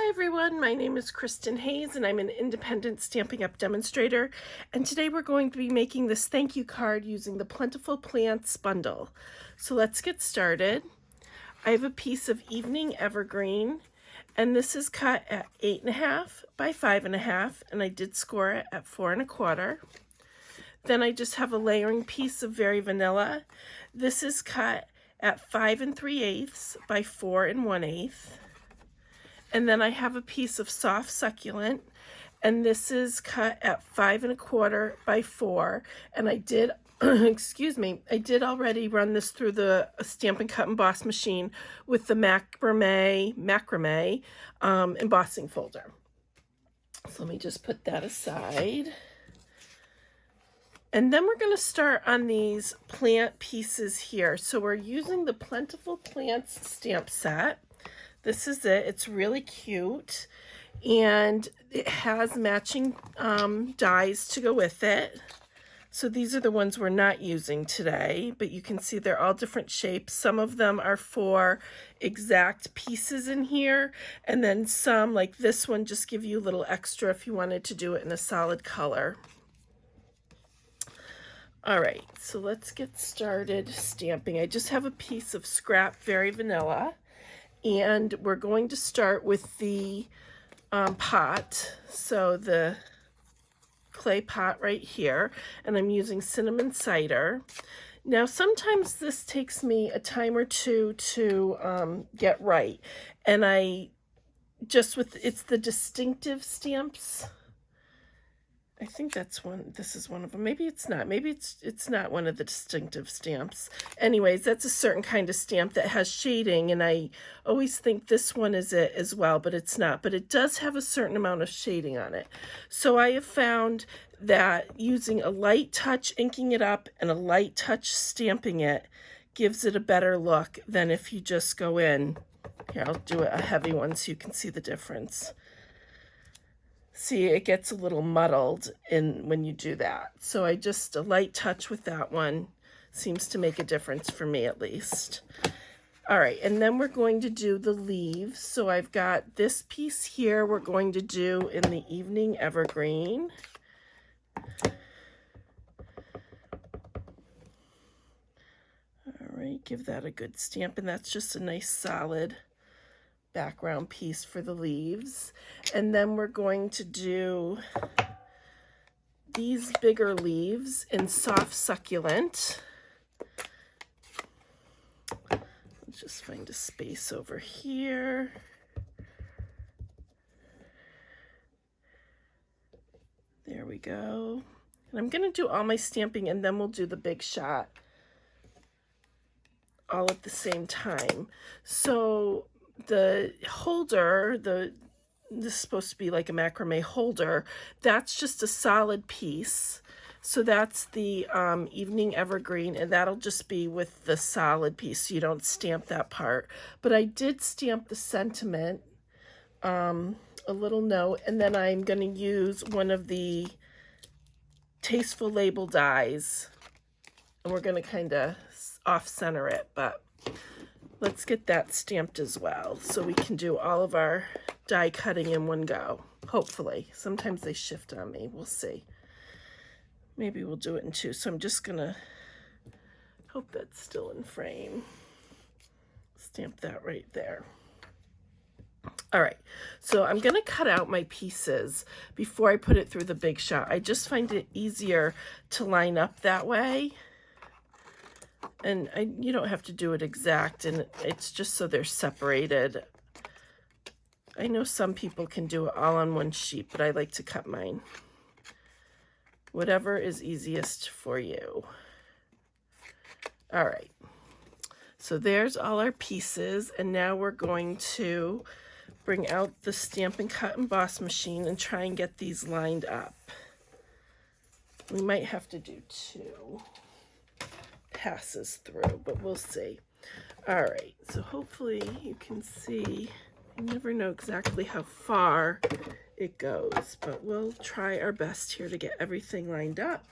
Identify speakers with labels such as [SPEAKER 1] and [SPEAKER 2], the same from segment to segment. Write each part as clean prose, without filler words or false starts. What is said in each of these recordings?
[SPEAKER 1] Hi everyone, my name is Kristin Hayes and I'm an independent Stampin' Up! Demonstrator, and today we're going to be making this thank you card using the Plentiful Plants bundle. So let's get started. I have a piece of Evening Evergreen, and this is cut at 8.5 by 5.5, and I did score it at 4 1/4. Then I just have a layering piece of Very Vanilla. This is cut at 5 3/8 by 4 1/8. And then I have a piece of Soft Succulent, and this is cut at 5 1/4 by 4. And I did, excuse me, I did already run this through the Stampin' Cut Emboss machine with the macrame embossing folder. So let me just put that aside. And then we're going to start on these plant pieces here. So we're using the Plentiful Plants stamp set. This is it. It's really cute, and it has matching dies to go with it. So these are the ones we're not using today, but you can see they're all different shapes. Some of them are for exact pieces in here, and then some, like this one, just give you a little extra if you wanted to do it in a solid color. All right, so let's get started stamping. I just have a piece of scrap Very Vanilla. And we're going to start with the pot, so the clay pot right here, and I'm using cinnamon cider. Now sometimes this takes me a time or two to get right, and it's the distinctive stamps. I think that's one. This is one of them. Maybe it's not. Maybe it's not one of the distinctive stamps. Anyways, that's a certain kind of stamp that has shading, and I always think this one is it as well, but it's not. But it does have a certain amount of shading on it. So I have found that using a light touch inking it up and a light touch stamping it gives it a better look than if you just go in. Here, I'll do a heavy one so you can see the difference. See, it gets a little muddled when you do that. So a light touch with that one seems to make a difference for me at least. All right, and then we're going to do the leaves. So I've got this piece here we're going to do in the Evening Evergreen. All right, give that a good stamp, and that's just a nice solid background piece for the leaves. And then we're going to do these bigger leaves in Soft Succulent. Let's just find a space over here. There we go. And I'm going to do all my stamping, and then we'll do the big shot all at the same time. So the holder, this is supposed to be like a macrame holder, that's just a solid piece. So that's the Evening Evergreen, and that'll just be with the solid piece, so you don't stamp that part. But I did stamp the sentiment, a little note, and then I'm going to use one of the Tasteful Label dies, and we're going to kind of off-center it, but let's get that stamped as well so we can do all of our die cutting in one go, hopefully. Sometimes they shift on me. We'll see. Maybe we'll do it in two. So I'm just going to hope that's still in frame. Stamp that right there. All right, so I'm going to cut out my pieces before I put it through the big shot. I just find it easier to line up that way. And you don't have to do it exact, and it's just so they're separated. I know some people can do it all on one sheet, but I like to cut mine. Whatever is easiest for you. All right. So there's all our pieces, and now we're going to bring out the Stampin' Cut Emboss machine and try and get these lined up. We might have to do two passes through, but we'll see. All right, so hopefully you can see. You never know exactly how far it goes, but we'll try our best here to get everything lined up.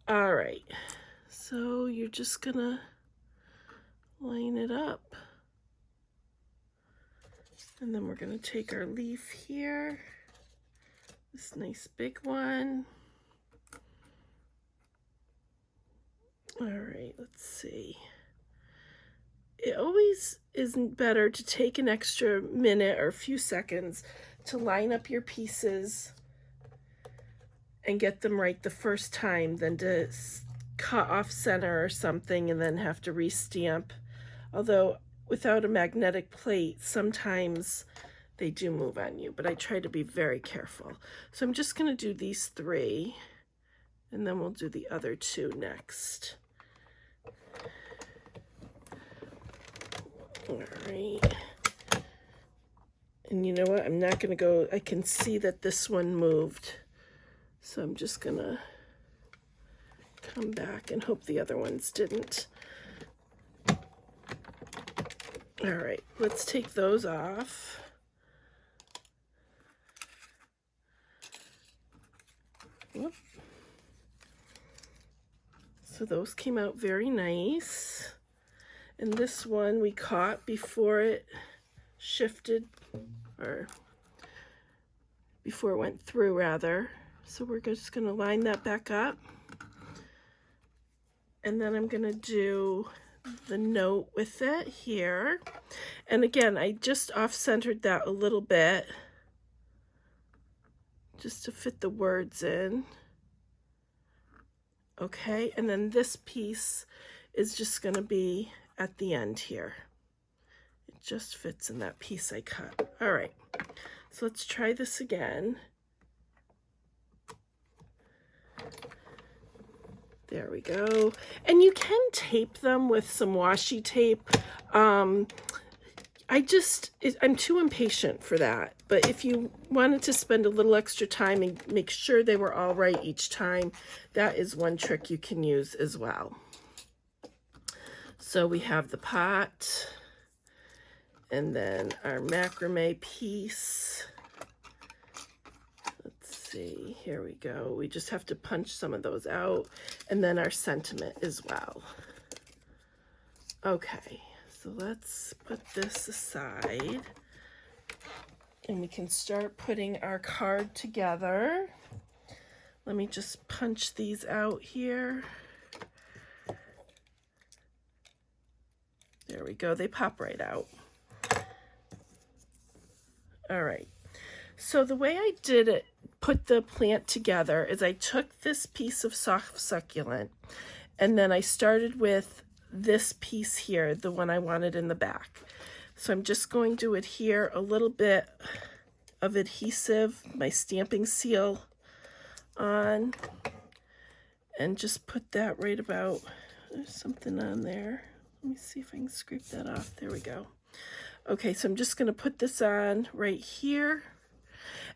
[SPEAKER 1] All right, so you're just gonna line it up And then we're going to take our leaf here, this nice big one. All right, let's see. It always isn't better to take an extra minute or a few seconds to line up your pieces and get them right the first time than to cut off center or something and then have to re-stamp. Although without a magnetic plate, sometimes they do move on you, but I try to be very careful. So I'm just going to do these 3, and then we'll do the other 2 next. All right. And you know what? I'm not going to go, I can see that this one moved. So I'm just going to come back and hope the other ones didn't. All right, let's take those off. Whoop. So those came out very nice. And this one we caught before it shifted, or before it went through rather. So we're just going to line that back up. And then I'm going to do the note with it here. And again, I just off-centered that a little bit just to fit the words in. Okay, and then this piece is just going to be at the end here. It just fits in that piece I cut. All right, so let's try this again. There we go. And you can tape them with some washi tape. I'm too impatient for that. But if you wanted to spend a little extra time and make sure they were all right each time, that is one trick you can use as well. So we have the pot, and then our macrame piece. Let's see, here we go. We just have to punch some of those out, and then our sentiment as well. Okay, so let's put this aside, and we can start putting our card together. Let me just punch these out here. There we go, they pop right out. All right, so the way I did it, put the plant together, is I took this piece of soft succulent, and then I started with this piece here, the one I wanted in the back. So I'm just going to adhere a little bit of adhesive, my stamping seal on, and just put that right about, there's something on there. Let me see if I can scrape that off. There we go. Okay, so I'm just going to put this on right here.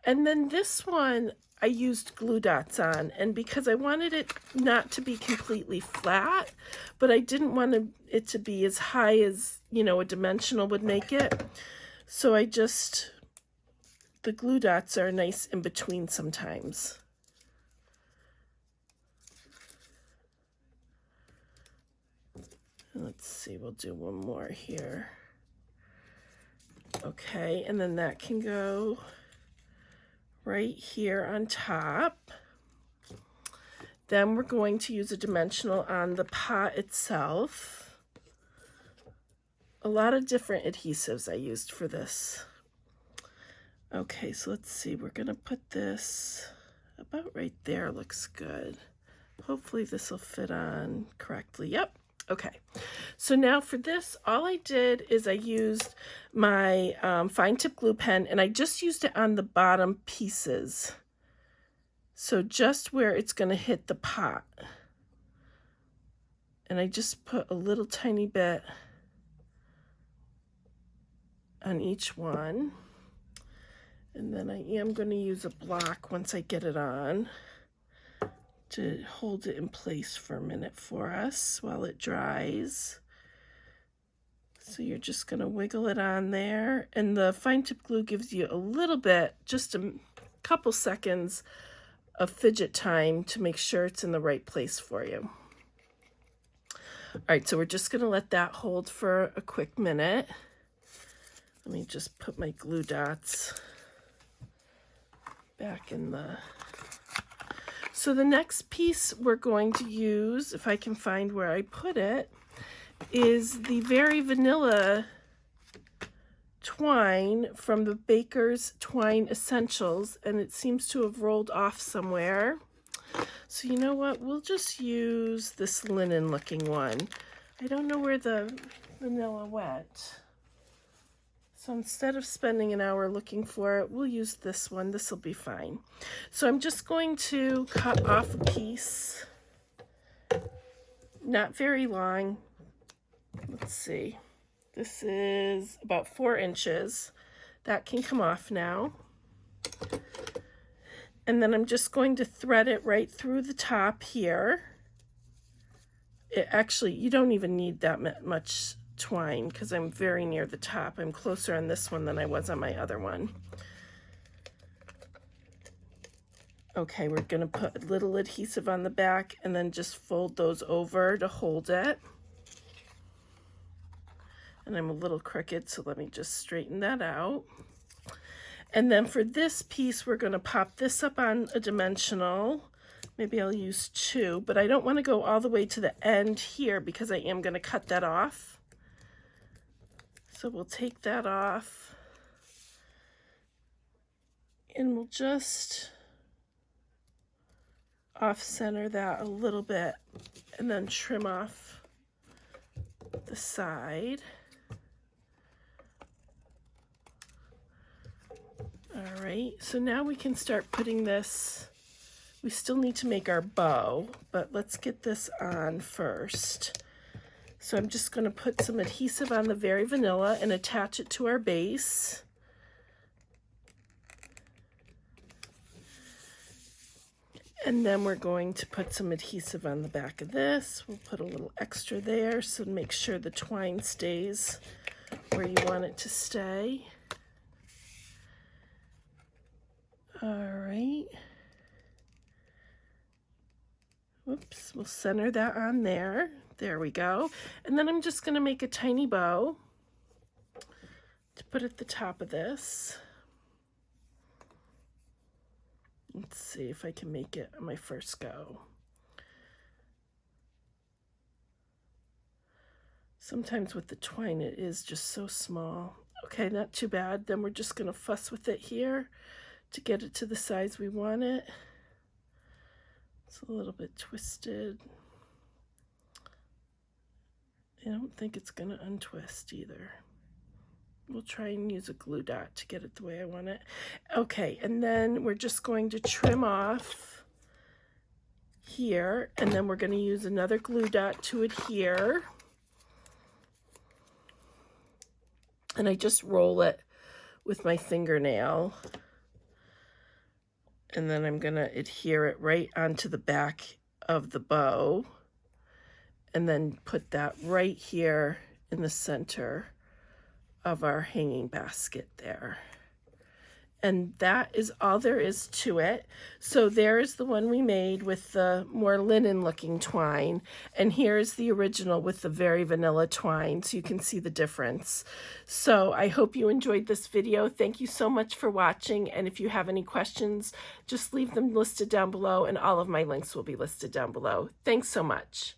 [SPEAKER 1] And then this one I used glue dots on, and because I wanted it not to be completely flat, but I didn't want it to be as high as, you know, a dimensional would make it. So the glue dots are nice in between sometimes. Let's see, we'll do one more here. Okay, and then that can go right here on top. Then we're going to use a dimensional on the pot itself. A lot of different adhesives I used for this. Okay, so let's see, we're gonna put this about right there, looks good. Hopefully this will fit on correctly. Yep. Okay, so now for this, all I did is I used my fine tip glue pen, and I just used it on the bottom pieces. So just where it's going to hit the pot. And I just put a little tiny bit on each one. And then I am going to use a block once I get it on to hold it in place for a minute for us while it dries. So you're just going to wiggle it on there, and the fine tip glue gives you a little bit, just a couple seconds of fidget time to make sure it's in the right place for you. All right, so we're just going to let that hold for a quick minute. Let me just put my glue dots back in the... So the next piece we're going to use, if I can find where I put it, is the Very Vanilla twine from the Baker's Twine Essentials, and it seems to have rolled off somewhere. So you know what, we'll just use this linen looking one. I don't know where the vanilla went. So instead of spending an hour looking for it, we'll use this one. This will be fine. So I'm just going to cut off a piece, not very long. Let's see. This is about 4 inches. That can come off now. And then I'm just going to thread it right through the top here. It actually, you don't even need that much twine because I'm very near the top. I'm closer on this one than I was on my other one. Okay, we're going to put a little adhesive on the back and then just fold those over to hold it. And I'm a little crooked, so let me just straighten that out. And then for this piece, we're going to pop this up on a dimensional. Maybe I'll use 2, but I don't want to go all the way to the end here because I am going to cut that off. So we'll take that off and we'll just off-center that a little bit and then trim off the side. All right, so now we can start putting this. We still need to make our bow, but let's get this on first. So I'm just going to put some adhesive on the Very Vanilla and attach it to our base. And then we're going to put some adhesive on the back of this. We'll put a little extra there so to make sure the twine stays where you want it to stay. All right. Whoops, we'll center that on there. There we go. And then I'm just going to make a tiny bow to put at the top of this. Let's see if I can make it on my first go. Sometimes with the twine it is just so small. Okay, not too bad. Then we're just going to fuss with it here to get it to the size we want it. It's a little bit twisted. I don't think it's going to untwist either. We'll try and use a glue dot to get it the way I want it. Okay, and then we're just going to trim off here, and then we're going to use another glue dot to adhere. And I just roll it with my fingernail. And then I'm going to adhere it right onto the back of the bow. And then put that right here in the center of our hanging basket there. And that is all there is to it. So there's the one we made with the more linen looking twine. And here's the original with the Very Vanilla twine, so you can see the difference. So I hope you enjoyed this video. Thank you so much for watching. And if you have any questions, just leave them listed down below, and all of my links will be listed down below. Thanks so much.